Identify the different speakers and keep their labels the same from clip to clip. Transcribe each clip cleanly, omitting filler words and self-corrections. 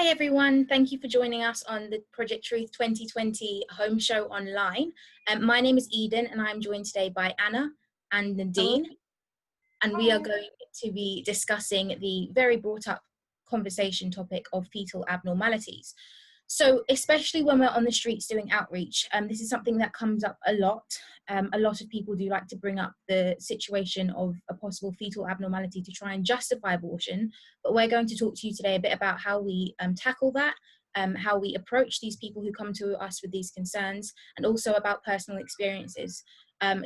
Speaker 1: Hi everyone, thank you for joining us on the Project Truth 2020 home show online. My name is Eden and I'm joined today by Anna and
Speaker 2: Hello.
Speaker 1: Nadine, and we are going to be discussing the very brought up conversation topic of fetal abnormalities. So especially when we're on the streets doing outreach, this is something that comes up a lot. A lot of people do like to bring up the situation of a possible fetal abnormality to try and justify abortion, but we're going to talk to you today a bit about how we tackle that, how we approach these people who come to us with these concerns, and also about personal experiences.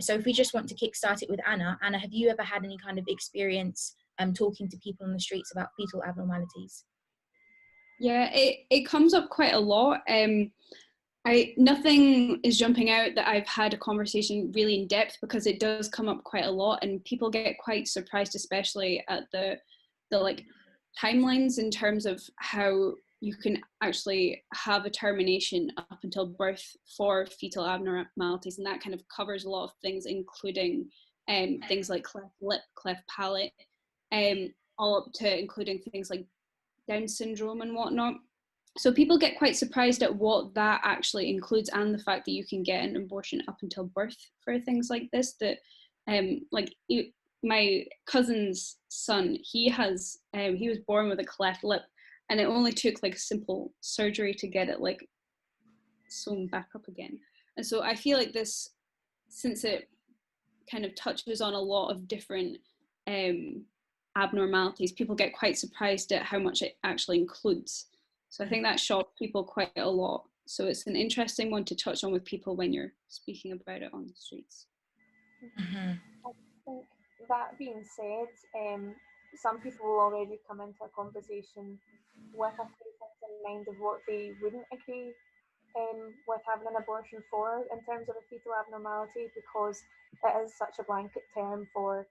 Speaker 1: So if we just want to kickstart it with Anna, have you ever had any kind of experience talking to people on the streets about fetal abnormalities?
Speaker 2: Yeah, it comes up quite a lot. Nothing is jumping out that I've had a conversation really in depth, because it does come up quite a lot, and people get quite surprised, especially at the like timelines in terms of how you can actually have a termination up until birth for fetal abnormalities, and that kind of covers a lot of things, including things like cleft lip, cleft palate, all up to including things like Down syndrome and whatnot. So people get quite surprised at what that actually includes, and the fact that you can get an abortion up until birth for things like this. That, my cousin's son, he was born with a cleft lip, and it only took like simple surgery to get it like sewn back up again. And so I feel like this, since it kind of touches on a lot of different abnormalities, people get quite surprised at how much it actually includes. So I think that shocked people quite a lot. So it's an interesting one to touch on with people when you're speaking about it on the streets.
Speaker 1: Mm-hmm.
Speaker 3: I think, that being said, some people will already come into a conversation with a few things in mind of what they wouldn't agree with having an abortion for in terms of a fetal abnormality, because it is such a blanket term for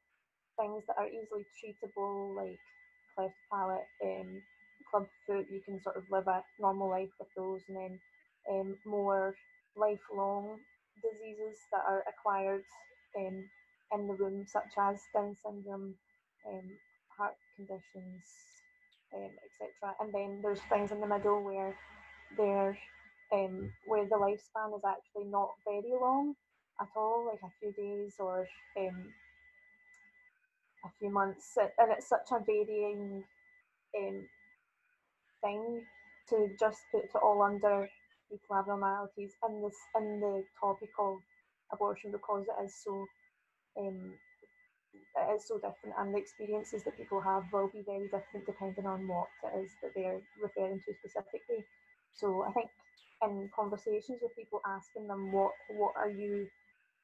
Speaker 3: things that are easily treatable, like cleft palate, club foot. You can sort of live a normal life with those, and then more lifelong diseases that are acquired in the womb, such as Down syndrome, heart conditions, etc. And then there's things in the middle where they're where the lifespan is actually not very long at all, like a few days or a few months, and it's such a varying thing to just put it all under fetal abnormalities in the topic of abortion, because it is so different, and the experiences that people have will be very different depending on what it is that they're referring to specifically. So I think in conversations with people, asking them what are you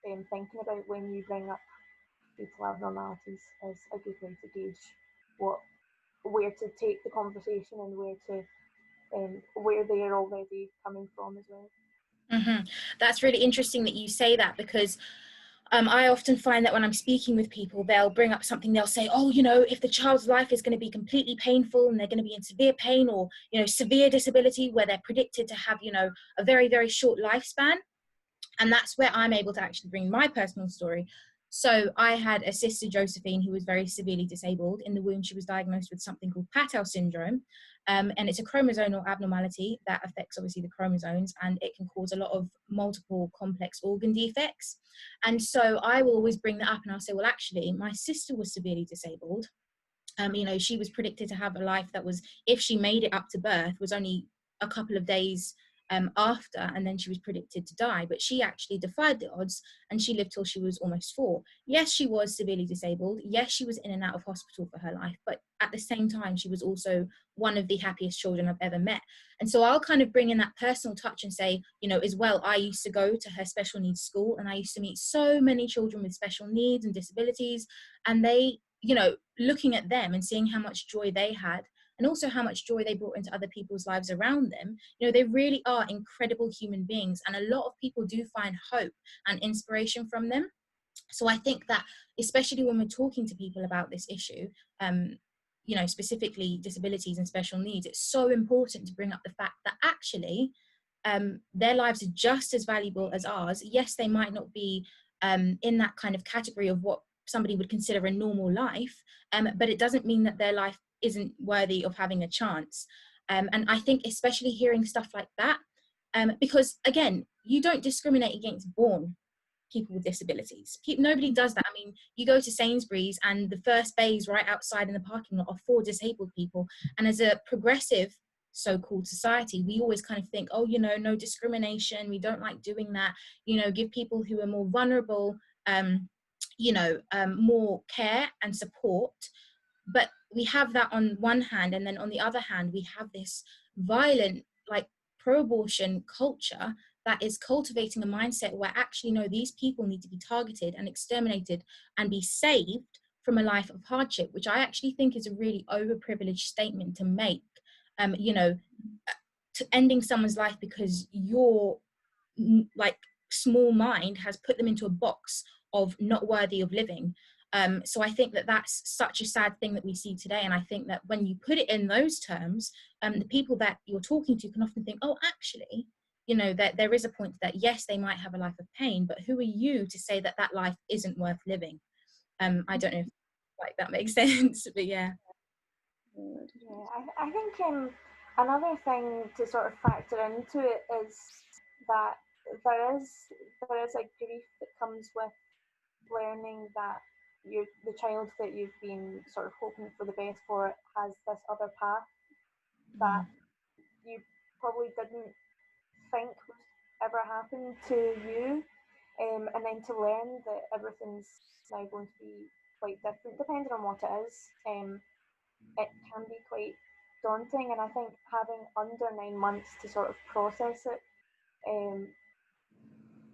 Speaker 3: thinking about when you bring up fetal abnormalities is a good way to gauge where to take the conversation, and where they are already coming from as well.
Speaker 1: Mm-hmm. That's really interesting that you say that, because I often find that when I'm speaking with people, they'll bring up something, they'll say, oh, if the child's life is going to be completely painful and they're going to be in severe pain, or, severe disability where they're predicted to have, a very, very short lifespan. And that's where I'm able to actually bring my personal story. So I had a sister, Josephine, who was very severely disabled. In the womb, she was diagnosed with something called Fetal syndrome. And it's a chromosomal abnormality that affects, obviously, the chromosomes, and it can cause a lot of multiple complex organ defects. And so I will always bring that up, and I'll say, well, actually, my sister was severely disabled. She was predicted to have a life that was, if she made it up to birth, was only a couple of days after, and then she was predicted to die. But she actually defied the odds, and she lived till she was almost 4. Yes, she was severely disabled. Yes, she was in and out of hospital for her life, but at the same time, she was also one of the happiest children I've ever met. And so I'll kind of bring in that personal touch and say, as well, I used to go to her special needs school, and I used to meet so many children with special needs and disabilities, and they, looking at them and seeing how much joy they had, and also how much joy they brought into other people's lives around them, they really are incredible human beings, and a lot of people do find hope and inspiration from them. So I think that, especially when we're talking to people about this issue, specifically disabilities and special needs, it's so important to bring up the fact that actually their lives are just as valuable as ours. Yes, they might not be in that kind of category of what somebody would consider a normal life, but it doesn't mean that their life isn't worthy of having a chance. And I think especially hearing stuff like that, because again, you don't discriminate against born people with disabilities. Nobody does that. I mean, you go to Sainsbury's and the first bays right outside in the parking lot are for disabled people. And as a progressive so-called society, we always kind of think, oh, you know, no discrimination. We don't like doing that. You know, give people who are more vulnerable, more care and support. But we have that on one hand, and then on the other hand, we have this violent, like, pro-abortion culture that is cultivating a mindset where actually, no, these people need to be targeted and exterminated and be saved from a life of hardship, which I actually think is a really overprivileged statement to make. To ending someone's life because your like small mind has put them into a box of not worthy of living. So I think that that's such a sad thing that we see today. And I think that when you put it in those terms, the people that you're talking to can often think, oh, actually, you know, that there is a point that, yes, they might have a life of pain, but who are you to say that that life isn't worth living? I don't know if like that makes sense, but yeah.
Speaker 3: Yeah, I think another thing to sort of factor into it is that there is a grief that comes with learning that the child that you've been sort of hoping for the best for has this other path that you probably didn't think would ever happen to you, and then to learn that everything's now going to be quite different depending on what it is. It can be quite daunting, and I think having under 9 months to sort of process it,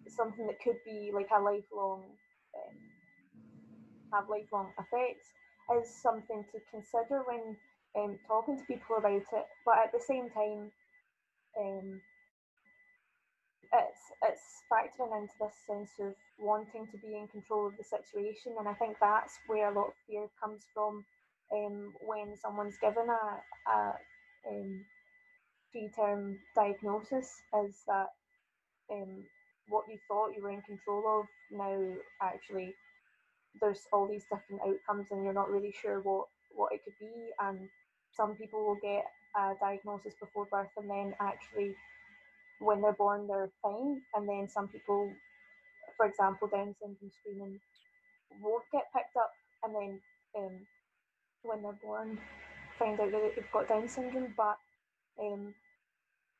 Speaker 3: something that could be like a lifelong, have lifelong effects, is something to consider when talking to people about it. But at the same time, it's factoring into this sense of wanting to be in control of the situation, and I think that's where a lot of fear comes from. When someone's given a preterm diagnosis, is that what you thought you were in control of now actually there's all these different outcomes and you're not really sure what it could be. And some people will get a diagnosis before birth and then actually when they're born they're fine, and then some people, for example Down syndrome screening, won't get picked up and then when they're born find out that they've got Down syndrome. But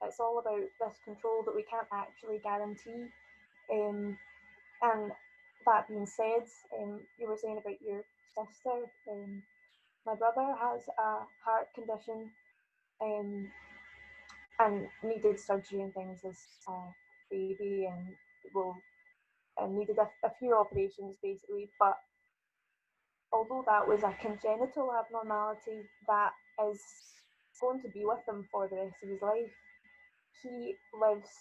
Speaker 3: it's all about this control that we can't actually guarantee. And that being said, you were saying about your sister. My brother has a heart condition and needed surgery and things as a baby, and well, needed a few operations basically. But although that was a congenital abnormality that is going to be with him for the rest of his life, he lives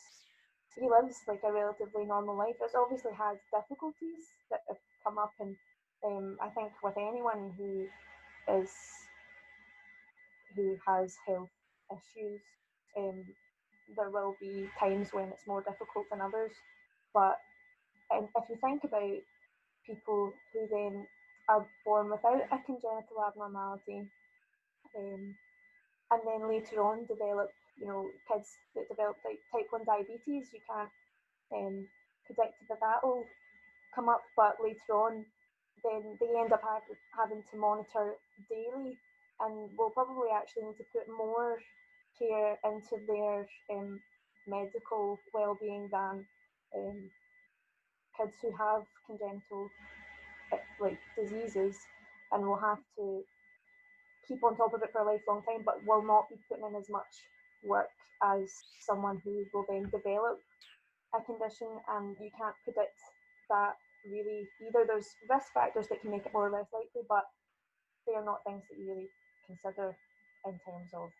Speaker 3: like a relatively normal life. It's obviously has difficulties that have come up, and I think with anyone who has health issues, there will be times when it's more difficult than others. But if you think about people who then are born without a congenital abnormality, and then later on develop, kids that develop like type 1 diabetes, you can't predict that will come up, but later on then they end up having to monitor daily, and will probably actually need to put more care into their medical well-being than kids who have congenital like diseases, and will have to keep on top of it for a lifelong time, but will not be putting in as much work as someone who will then develop a condition. And you can't predict that really either. There's risk factors that can make it more or less likely, but they are not things that you really consider in terms of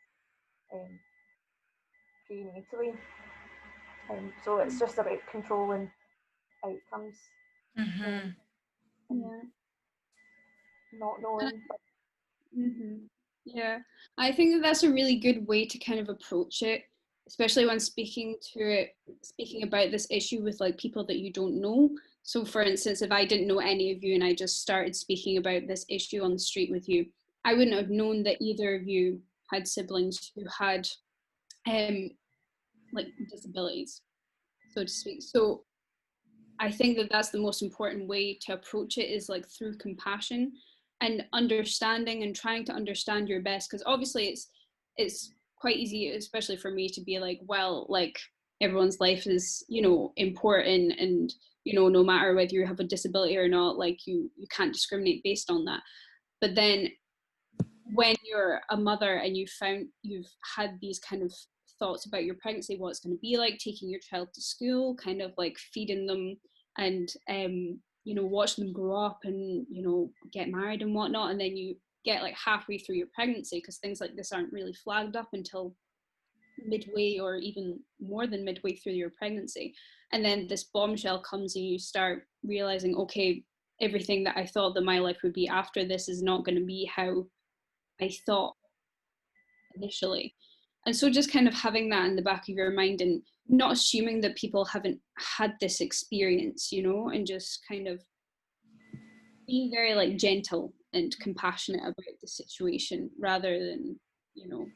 Speaker 3: prenatally. So it's just about controlling outcomes.
Speaker 1: Mm-hmm.
Speaker 2: Yeah.
Speaker 3: Not knowing.
Speaker 2: Mm-hmm. Yeah, I think that's a really good way to kind of approach it, especially when speaking about this issue with like people that you don't know. So for instance, if I didn't know any of you and I just started speaking about this issue on the street with you, I wouldn't have known that either of you had siblings who had like disabilities, so to speak. So I think that that's the most important way to approach it, is like through compassion and understanding, and trying to understand your best, because obviously it's quite easy, especially for me, to be like, well, like everyone's life is, you know, important, and you know, no matter whether you have a disability or not, like you can't discriminate based on that. But then when you're a mother and you've had these kind of thoughts about your pregnancy, what it's going to be like, taking your child to school, kind of like feeding them, and you know, watch them grow up and, you know, get married and whatnot, and then you get like halfway through your pregnancy, because things like this aren't really flagged up until midway or even more than midway through your pregnancy, and then this bombshell comes and you start realizing, okay, everything that I thought that my life would be after this is not going to be how I thought initially. And so just kind of having that in the back of your mind, and not assuming that people haven't had this experience, you know, and just kind of being very like gentle and compassionate about the situation, rather than, you know,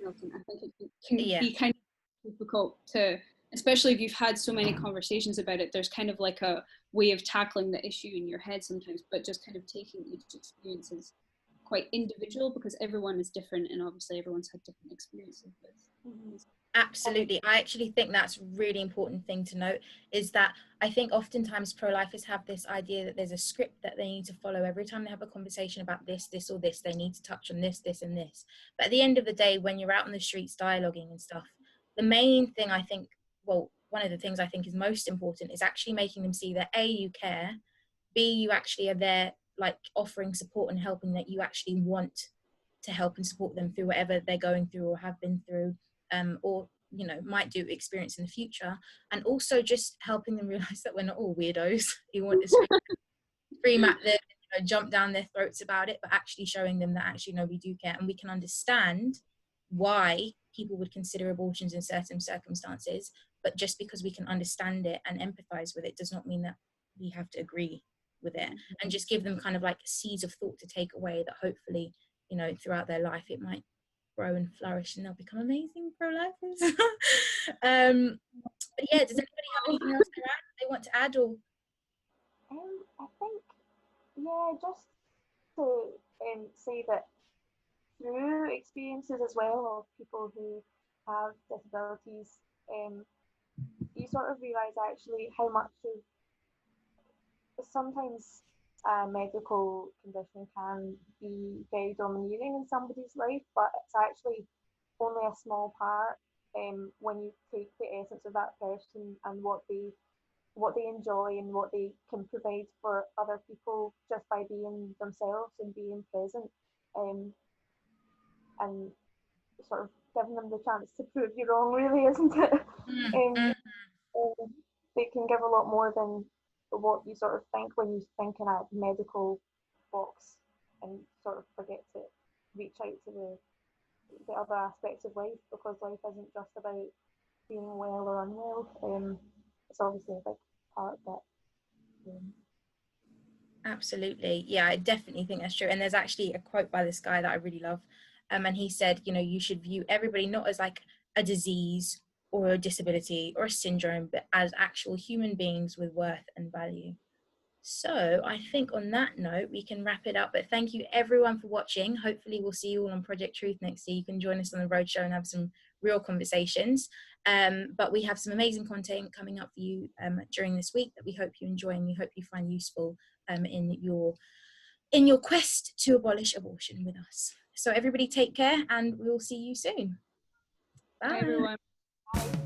Speaker 2: Milton. I think it can be kind of difficult to, especially if you've had so many conversations about it, there's kind of like a way of tackling the issue in your head sometimes, but just kind of taking each experience as quite individual, because everyone is different, and obviously everyone's had different experiences with.
Speaker 1: Absolutely. I actually think that's a really important thing to note, is that I think oftentimes pro-lifers have this idea that there's a script that they need to follow every time they have a conversation about this or this. They need to touch on this and this. But at the end of the day, when you're out on the streets dialoguing and stuff, the main thing I think, well, one of the things I think is most important is actually making them see that A, you care, B, you actually are there, like offering support and helping, that you actually want to help and support them through whatever they're going through or have been through, or, you know, might do experience in the future. And also just helping them realize that we're not all weirdos who want to scream at them, you know, jump down their throats about it, but actually showing them that actually, no, we do care, and we can understand why people would consider abortions in certain circumstances. But just because we can understand it and empathize with it does not mean that we have to agree with it. And just give them kind of like seeds of thought to take away, that hopefully, you know, throughout their life it might grow and flourish and they'll become amazing pro-lifers. But yeah, does anybody have anything else they want to add? Or
Speaker 3: I think, yeah, just to say that through experiences as well of people who have disabilities, you sort of realise actually how much of sometimes a medical condition can be very domineering in somebody's life, but it's actually only a small part when you take the essence of that person and what they enjoy and what they can provide for other people just by being themselves and being present, and sort of giving them the chance to prove you wrong, really, isn't it? They can give a lot more than what you sort of think when you think in a medical box, and sort of forget to reach out to the other aspects of life, because life isn't just about being well or unwell. It's obviously a big part, but
Speaker 1: absolutely, yeah, I definitely think that's true. And there's actually a quote by this guy that I really love, and he said, you know, you should view everybody not as like a disease or a disability or a syndrome, but as actual human beings with worth and value. So I think on that note, we can wrap it up. But thank you everyone for watching. Hopefully we'll see you all on Project Truth next year. You can join us on the roadshow and have some real conversations. But we have some amazing content coming up for you during this week that we hope you enjoy and we hope you find useful in your quest to abolish abortion with us. So everybody take care, and we'll see you soon. Bye.
Speaker 2: Hi everyone.
Speaker 3: Bye.